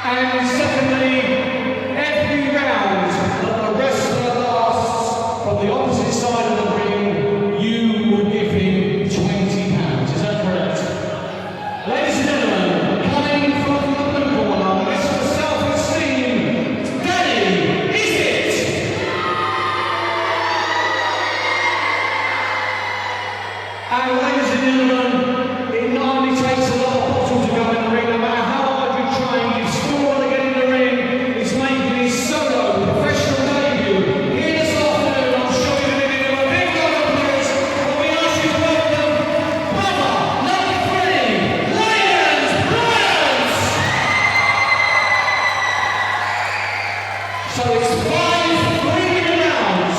And secondly, every round that the wrestler lasts from the opposite side of the ring, you will give him £20. Is that correct? Ladies and gentlemen, coming from the blue corner, Mr. Self-Esteem, Danny Isit. And ladies and gentlemen, it not only takes a lot of bottle to go in the ring, no matter how hard you train, you still want to get in the ring. He's making his solo professional debut here this afternoon. I'm sure you're going to give him a big round of applause. And we ask you to welcome brother number 3, Leland, Bryant. So it's 5 3-minute rounds,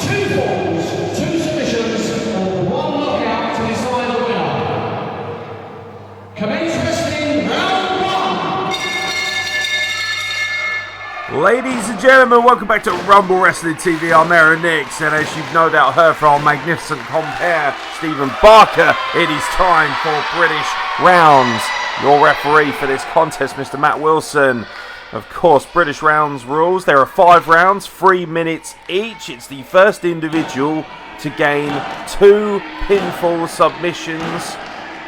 2 falls, 2 submissions, and 1 knockout to decide the winner. Commence wrestling round 1. Ladies and gentlemen, welcome back to Rumble Wrestling TV. I'm Aaron Nix, and as you've no doubt heard from our magnificent compere, Stephen Barker, it is time for British rounds. Your referee for this contest, Mr. Matt Wilson. Of course, British rounds rules. There are 5 rounds, 3 minutes each. It's the first individual to gain 2 pinfall submissions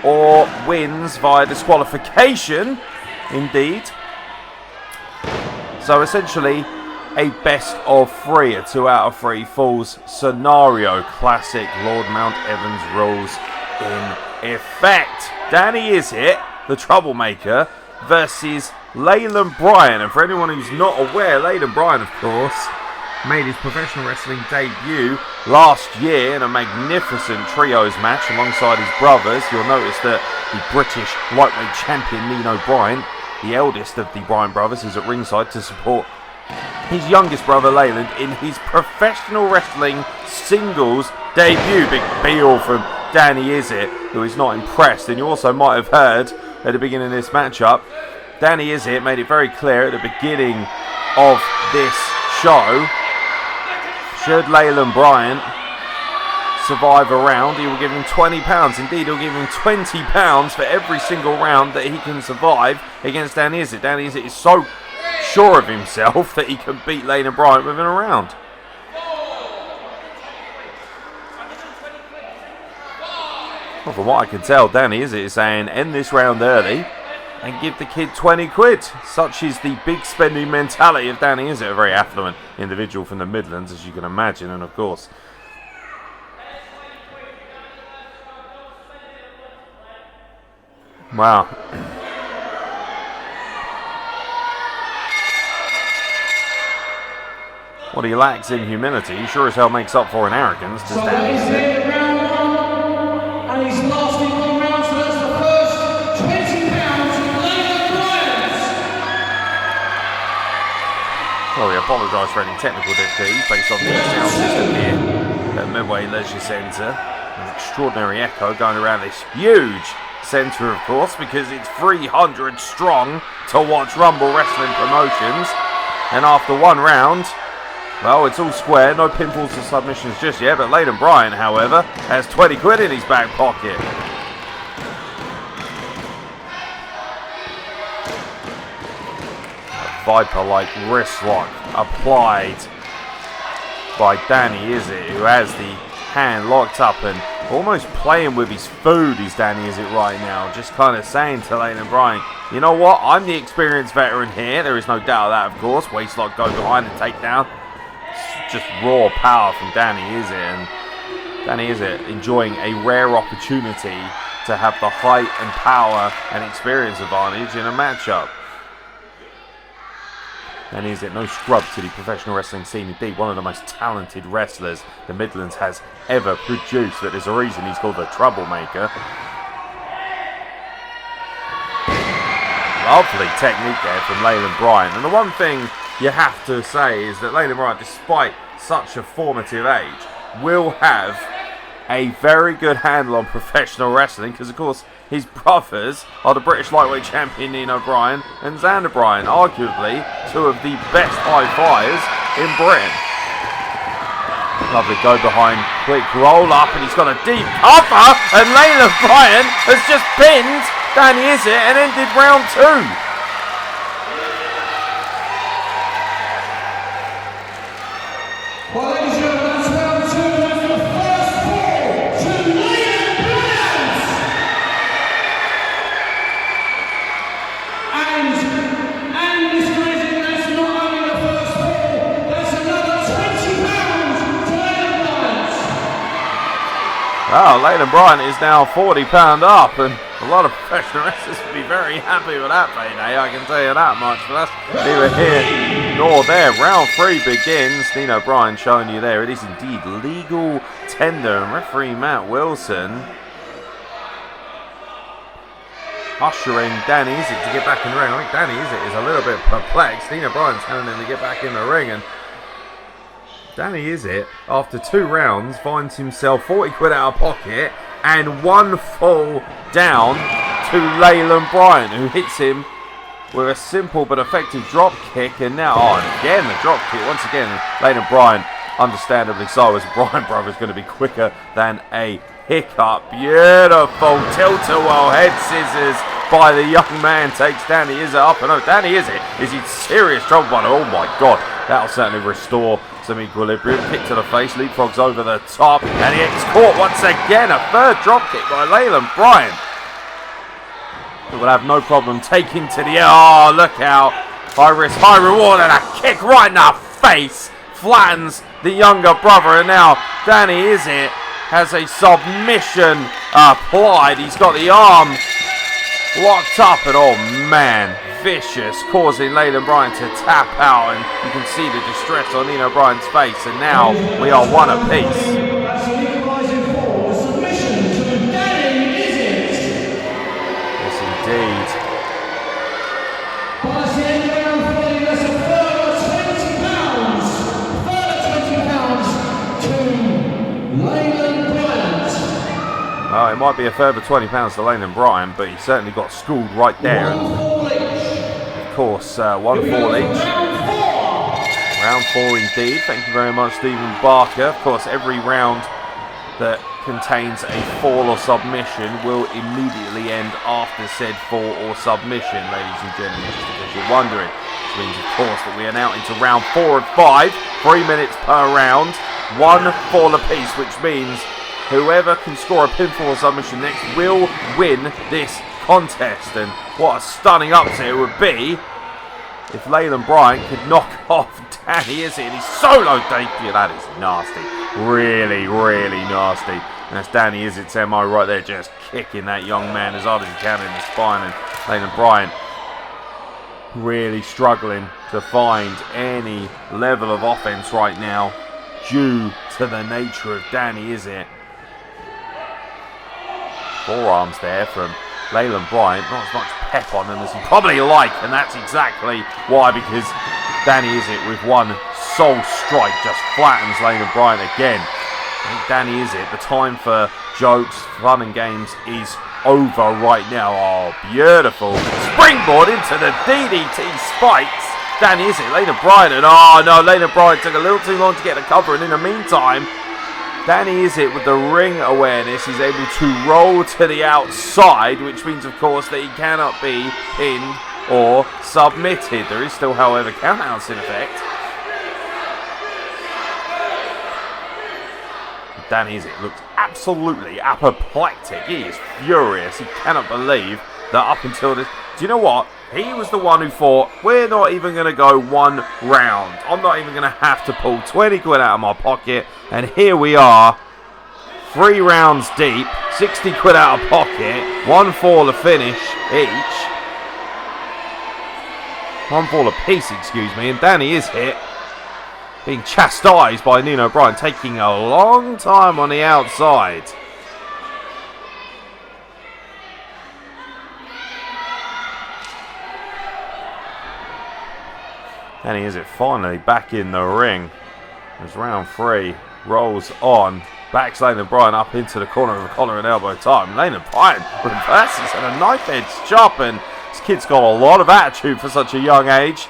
or wins via disqualification. Indeed. So essentially, a best of 3, a 2 out of 3 falls scenario. Classic Lord Mount Evans rules in effect. Danny Isit, the troublemaker, versus Leland Bryant. And for anyone who's not aware, Leland Bryant, of course, made his professional wrestling debut last year in a magnificent trios match alongside his brothers. You'll notice that the British lightweight champion Nino Bryant, the eldest of the Bryant brothers, is at ringside to support his youngest brother Leland in his professional wrestling singles debut. Big deal from Danny Isit, who is not impressed. And you also might have heard at the beginning of this matchup, Danny Isit made it very clear at the beginning of this show, should Leland Bryant survive a round, he will give him £20. Indeed, he'll give him £20 for every single round that he can survive against Danny Isit. Danny Isit is so sure of himself that he can beat Leland Bryant within a round. Well, from what I can tell, Danny Isit is saying end this round early and give the kid 20 quid. Such is the big spending mentality of Danny Isit, a very affluent individual from the Midlands, as you can imagine. And of course, wow. What he lacks in humility, he sure as hell makes up for in arrogance, does Danny Isit. And he's lasting 1 round, so that's the first £20 to Leland Bryant. Well, we apologise for any technical difficulties based on the sound system here at Midway Leisure Centre. An extraordinary echo going around this huge centre, of course, because it's 300 strong to watch Rumble Wrestling Promotions. And after 1 round, well, it's all square, no pinfalls or submissions just yet, but Leland Bryant, however, has 20 quid in his back pocket. A Viper-like wrist lock applied by Danny Isit, who has the hand locked up and almost playing with his food is Danny Isit right now, just kind of saying to Leland Bryant, you know what, I'm the experienced veteran here, there is no doubt of that, of course. Waist lock, go behind and take down. Just raw power from Danny Isit, and Danny Isit enjoying a rare opportunity to have the height and power and experience advantage in a matchup. Danny Isit, no scrub to the professional wrestling scene, indeed one of the most talented wrestlers the Midlands has ever produced, but there's a reason he's called the Troublemaker. Lovely technique there from Leland Bryant, and the one thing you have to say is that Leland Bryant, despite such a formative age, will have a very good handle on professional wrestling, because of course his brothers are the British lightweight champion Nino Bryan and Xander Bryan, arguably two of the best high flyers in Britain. Lovely go behind, quick roll up, and he's got a deep cover, and Leland Bryant has just pinned Danny Isit and ended round 2. Well, ladies and gentlemen, that's round 2. That's the first fall to Leland Bryant. And this crazy, that's not only the first fall, that's another 20 pounds to Leland Bryant. Well, Leland Bryant is now 40 pound up, and a lot of professional wrestlers would be very happy with that payday, I can tell you that much, but that's neither here nor there. Round 3 begins. Nino Bryan showing you there. It is indeed legal tender, and referee Matt Wilson ushering Danny Isit to get back in the ring. I think Danny Isit is a little bit perplexed. Nino Bryan's telling him to get back in the ring, and Danny Isit, after 2 rounds, finds himself 40 quid out of pocket and 1 fall down to Leland Bryant, who hits him with a simple but effective drop kick. And now, again the drop kick once again. Leland Bryant, understandably so, as Bryant brothers going to be quicker than a hiccup. Beautiful tilt-a-whirl head scissors by the young man, takes Danny Isit up. And Danny Isit is in serious trouble. But oh my god, that'll certainly restore some equilibrium. Kick to the face, leapfrogs over the top, and he gets caught once again. A 3rd drop kick by Leland Bryant. He will have no problem taking to the air. Oh, look out. High risk, high reward, and a kick right in the face. Flattens the younger brother, and now Danny Isit has a submission applied. He's got the arm locked up, and oh man, vicious, causing Leland Bryant to tap out, and you can see the distress on Nino Bryan's face, and now we are 1 apiece. That's an equalising fall. Submission to Danny Isit. Yes, indeed. Well, that's the end of round 3. That's a further 20 pounds. Further 20 pounds to Leland Bryant. Well, it might be a further £20 to Leland Bryant, but he certainly got schooled right there. And of course, 1 fall each. Round 4 indeed. Thank you very much, Stephen Barker. Of course, every round that contains a fall or submission will immediately end after said fall or submission, ladies and gentlemen, just in case you're wondering. Which means, of course, that we are now into round 4 and 5. 3 minutes per round. 1 fall apiece, which means whoever can score a pinfall or submission next will win this contest. And what a stunning upset it would be if Leland Bryant could knock off Danny Isit in his solo debut. That is nasty. Really, really nasty. And that's Danny Isit's MO right there, just kicking that young man as hard as he can in the spine. And Leland Bryant really struggling to find any level of offense right now due to the nature of Danny Isit. Forearms there from Leland Bryant, not as much pep on them as he'd probably like, and that's exactly why, because Danny Isit with 1 sole strike just flattens Leland Bryant again. I think Danny Isit, the time for jokes, fun and games is over right now. Oh, beautiful springboard into the DDT spikes. Danny Isit, Leland Bryant, and oh no, Leland Bryant took a little too long to get the cover, and in the meantime, Danny Isit, with the ring awareness, is able to roll to the outside, which means, of course, that he cannot be pinned or submitted. There is still, however, countouts in effect. Danny Isit looks absolutely apoplectic. He is furious. He cannot believe that up until this... Do you know what? He was the one who thought, we're not even going to go 1 round. I'm not even going to have to pull 20 quid out of my pocket. And here we are, 3 rounds deep, 60 quid out of pocket, 1 fall to finish each. 1 fall apiece, excuse me, and Danny Isit being chastised by Nino Bryant, taking a long time on the outside. Danny Isit finally back in the ring as round 3 rolls on. Backs Leland Bryant up into the corner of the collar and elbow time. Leland Bryant reverses and a knife edge chop, and this kid's got a lot of attitude for such a young age.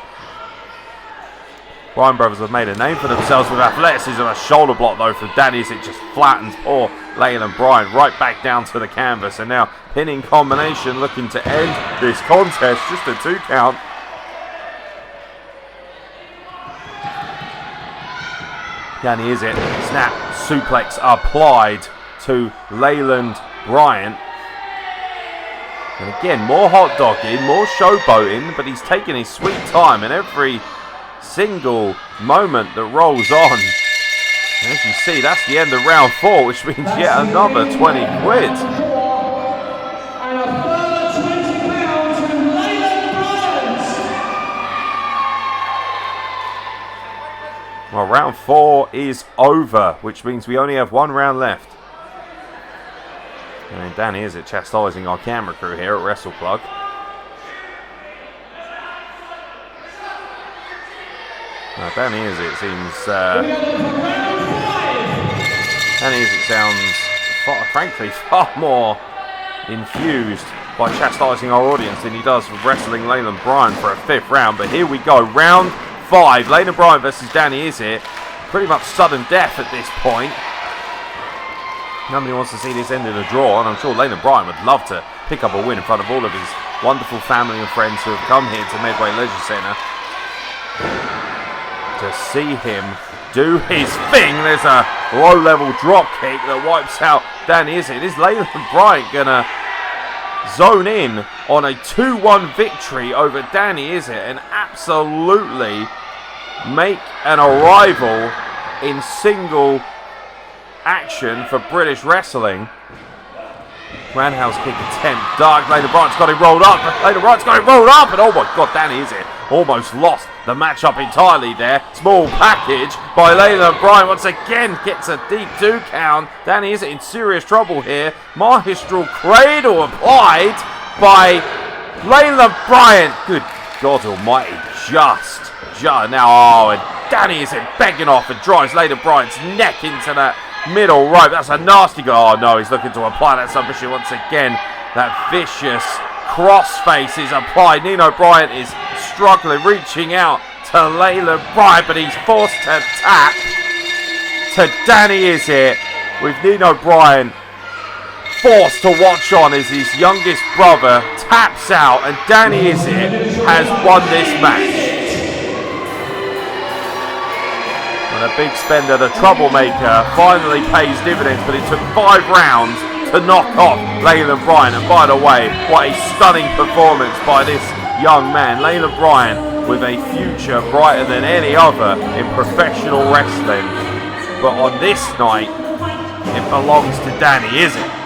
Bryant brothers have made a name for themselves with athleticism. A shoulder block though from Danny Isit just flattens poor Leland Bryant right back down to the canvas, and now pinning combination looking to end this contest. Just a 2 count. Danny Isit, snap, suplex applied to Leland Bryant. And again, more hot dogging, more showboating, but he's taking his sweet time in every single moment that rolls on. And as you see, that's the end of round 4, which means yet another 20 quid. Well, round 4 is over, which means we only have 1 round left. I mean, Danny Isit chastising our camera crew here at WrestlePlug. Danny Isit seems... Danny Isit sounds, frankly, far more infused by chastising our audience than he does with wrestling Leland Bryant for a 5th round. But here we go, round 5. Leland Bryant versus Danny Isit. Pretty much sudden death at this point. Nobody wants to see this end in a draw, and I'm sure Leland Bryant would love to pick up a win in front of all of his wonderful family and friends who have come here to Medway Leisure Centre to see him do his thing. There's a low-level drop kick that wipes out Danny Isit. Is Leland Bryant gonna zone in on a 2-1 victory over Danny Isit and absolutely make an arrival in single action for British wrestling? Roundhouse kick attempt. Dark. Leland Bryant's got it rolled up. Leland Bryant's got it rolled up. And oh my God, Danny Isit almost lost the matchup entirely there. Small package by Leland Bryant. Once again gets a deep 2 count. Danny Isit in serious trouble here. Maestral cradle applied by Leland Bryant. Good God almighty. Just now. Oh, and Danny Isit begging off and drives Leland Bryant's neck into that middle rope. That's a nasty go. Oh no, he's looking to apply that submission once again. That vicious crossface is applied. Nino Bryant is struggling, reaching out to Leland Bryant, but he's forced to tap to Danny Isit, with Nino Bryant forced to watch on as his youngest brother taps out, and Danny Isit has won this match. And a big spender, the troublemaker, finally pays dividends, but it took 5 rounds to knock off Leland Bryant. And by the way, what a stunning performance by this young man. Leland Bryant with a future brighter than any other in professional wrestling. But on this night, it belongs to Danny Isit.